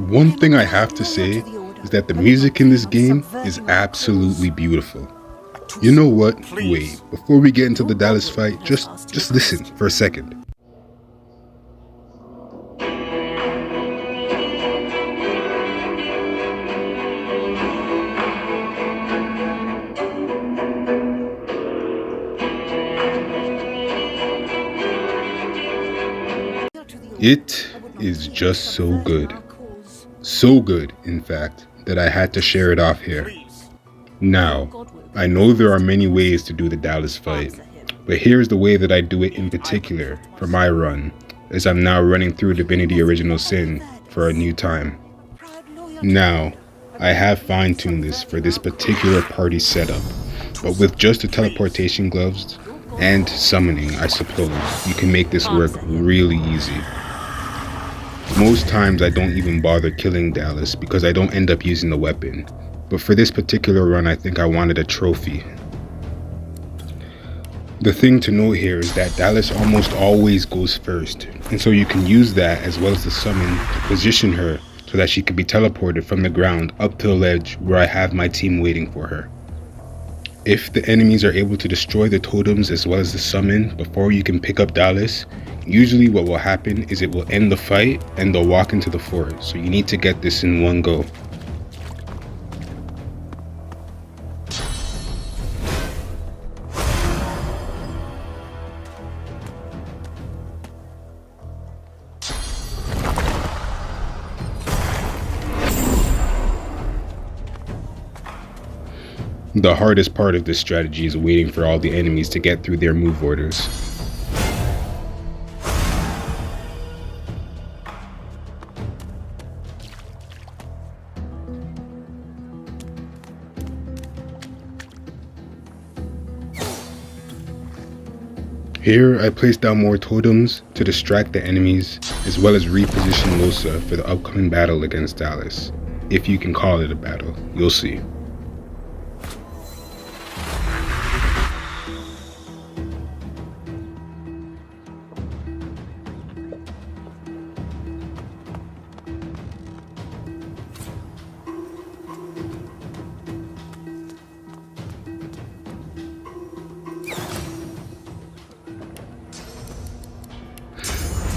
One thing I have to say is that the music in this game is absolutely beautiful. You know what? Wait, before we get into the Dallis fight, just listen for a second. It is just so good. So good, in fact, that I had to share it off here. Now, I know there are many ways to do the Dallis fight, but here's the way that I do it in particular for my run, as I'm now running through Divinity Original Sin for a new time. Now, I have fine-tuned this for this particular party setup, but with just the teleportation gloves and summoning, I suppose, you can make this work really easy. Most times I don't even bother killing Dallis because I don't end up using the weapon, but for this particular run I think I wanted a trophy. The thing to note here is that Dallis almost always goes first, and so you can use that as well as the summon to position her so that she can be teleported from the ground up to the ledge where I have my team waiting for her. If the enemies are able to destroy the totems as well as the summon before you can pick up Dallis, usually what will happen is it will end the fight and they'll walk into the fort, so you need to get this in one go. The hardest part of this strategy is waiting for all the enemies to get through their move orders. Here I place down more totems to distract the enemies, as well as reposition Losa for the upcoming battle against Dallis. If you can call it a battle, you'll see.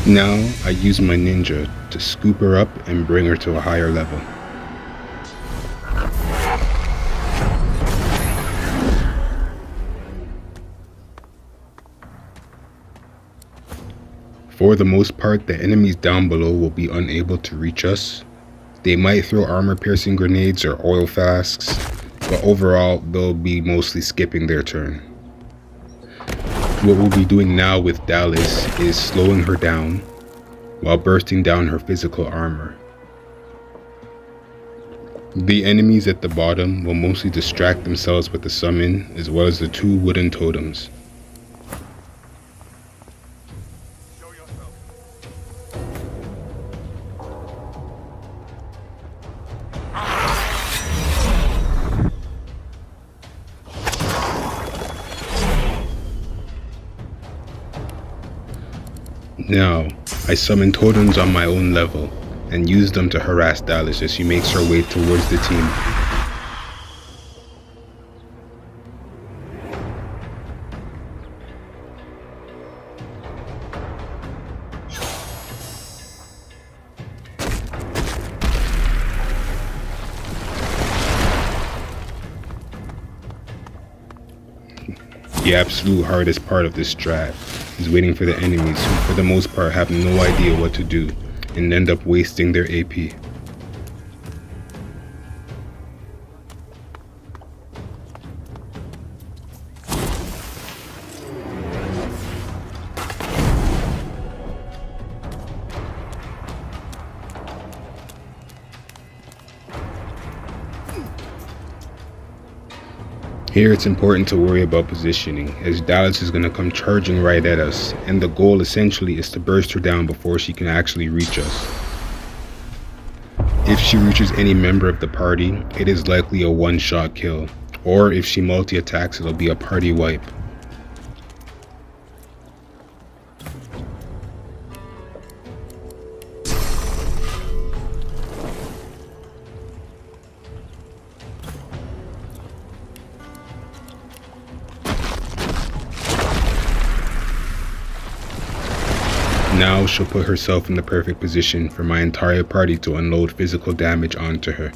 Now, I use my ninja to scoop her up and bring her to a higher level. For the most part, the enemies down below will be unable to reach us. They might throw armor-piercing grenades or oil flasks, but overall, they'll be mostly skipping their turn. What we'll be doing now with Dallis is slowing her down while bursting down her physical armor. The enemies at the bottom will mostly distract themselves with the summon as well as the two wooden totems. Now, I summon totems on my own level and use them to harass Dallis as she makes her way towards the team. The absolute hardest part of this strat is waiting for the enemies who for the most part have no idea what to do and end up wasting their AP. Here it's important to worry about positioning, as Dallis is going to come charging right at us, and the goal essentially is to burst her down before she can actually reach us. If she reaches any member of the party, it is likely a one-shot kill, or if she multi-attacks, it'll be a party wipe. Now she'll put herself in the perfect position for my entire party to unload physical damage onto her.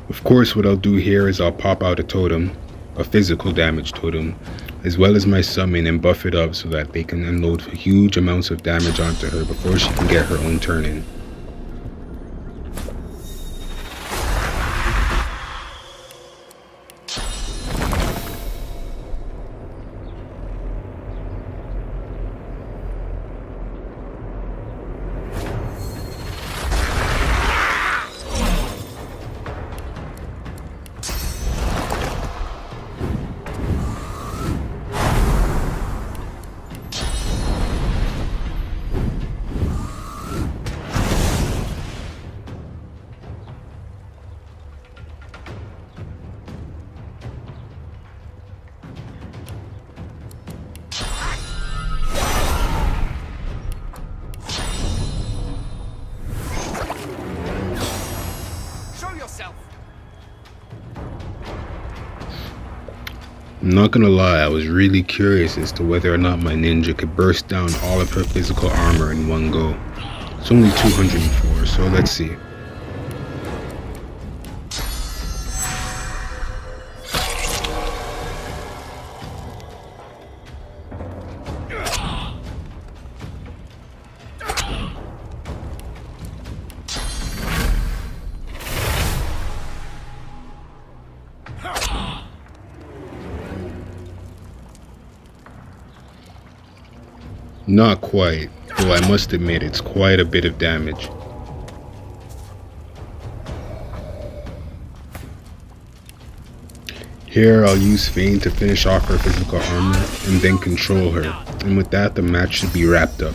Of course, what I'll do here is I'll pop out a totem, a physical damage totem, as well as my summon, and buff it up so that they can unload huge amounts of damage onto her before she can get her own turn in. I'm not gonna lie, I was really curious as to whether or not my ninja could burst down all of her physical armor in one go. It's only 204, so let's see. Not quite, though I must admit it's quite a bit of damage. Here I'll use Feign to finish off her physical armor and then control her, and with that the match should be wrapped up.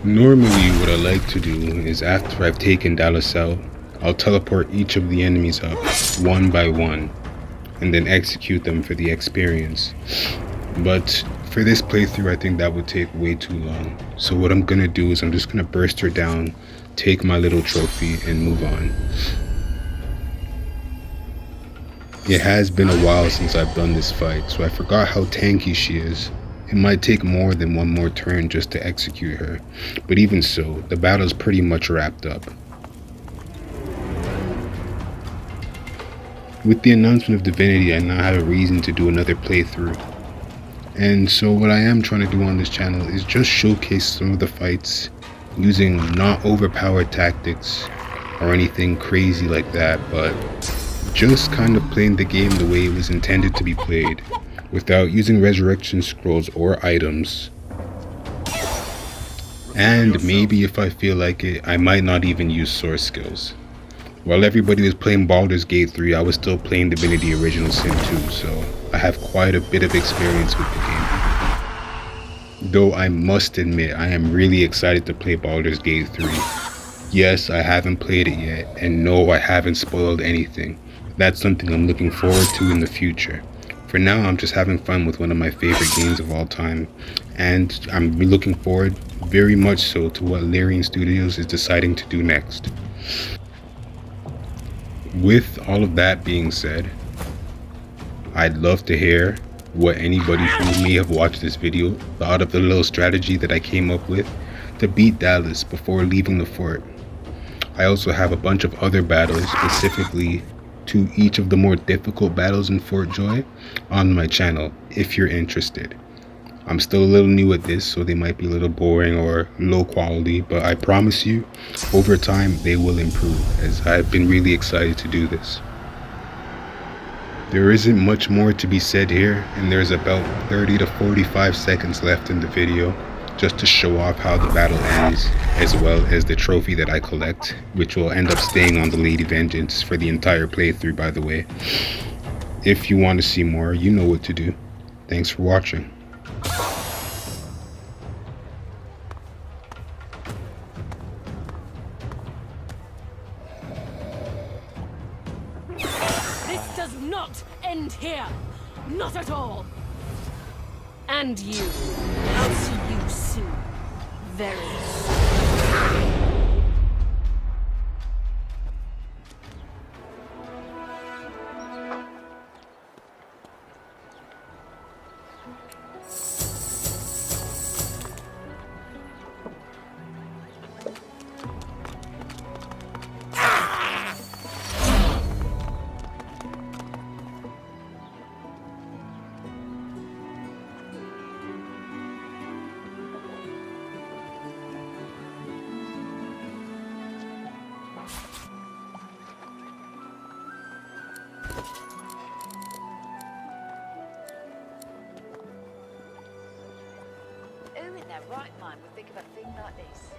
Normally what I like to do is after I've taken Dallis out, I'll teleport each of the enemies up, one by one, and then execute them for the experience. But for this playthrough, I think that would take way too long. So what I'm gonna do is I'm just gonna burst her down, take my little trophy, and move on. It has been a while since I've done this fight, so I forgot how tanky she is. It might take more than one more turn just to execute her, but even so, the battle's pretty much wrapped up. With the announcement of Divinity, I now have a reason to do another playthrough. And so what I am trying to do on this channel is just showcase some of the fights using not overpowered tactics or anything crazy like that, but just kind of playing the game the way it was intended to be played, without using resurrection scrolls or items. And maybe if I feel like it, I might not even use source skills. While everybody was playing Baldur's Gate 3, I was still playing Divinity Original Sin 2, so I have quite a bit of experience with the game. Though I must admit, I am really excited to play Baldur's Gate 3. Yes, I haven't played it yet, and no, I haven't spoiled anything. That's something I'm looking forward to in the future. For now, I'm just having fun with one of my favorite games of all time, and I'm looking forward very much so to what Larian Studios is deciding to do next. With all of that being said, I'd love to hear what anybody who may have watched this video thought of the little strategy that I came up with to beat Dallis before leaving the fort. I also have a bunch of other battles specifically to each of the more difficult battles in Fort Joy on my channel if you're interested. I'm still a little new at this, so they might be a little boring or low quality, but I promise you, over time they will improve, as I've been really excited to do this. There isn't much more to be said here, and there's about 30 to 45 seconds left in the video, just to show off how the battle ends, as well as the trophy that I collect, which will end up staying on the Lady Vengeance for the entire playthrough, by the way. If you want to see more, you know what to do. Thanks for watching. Not at all! And you. I'll see you soon. Very soon. Who in their right mind would think of a thing like this?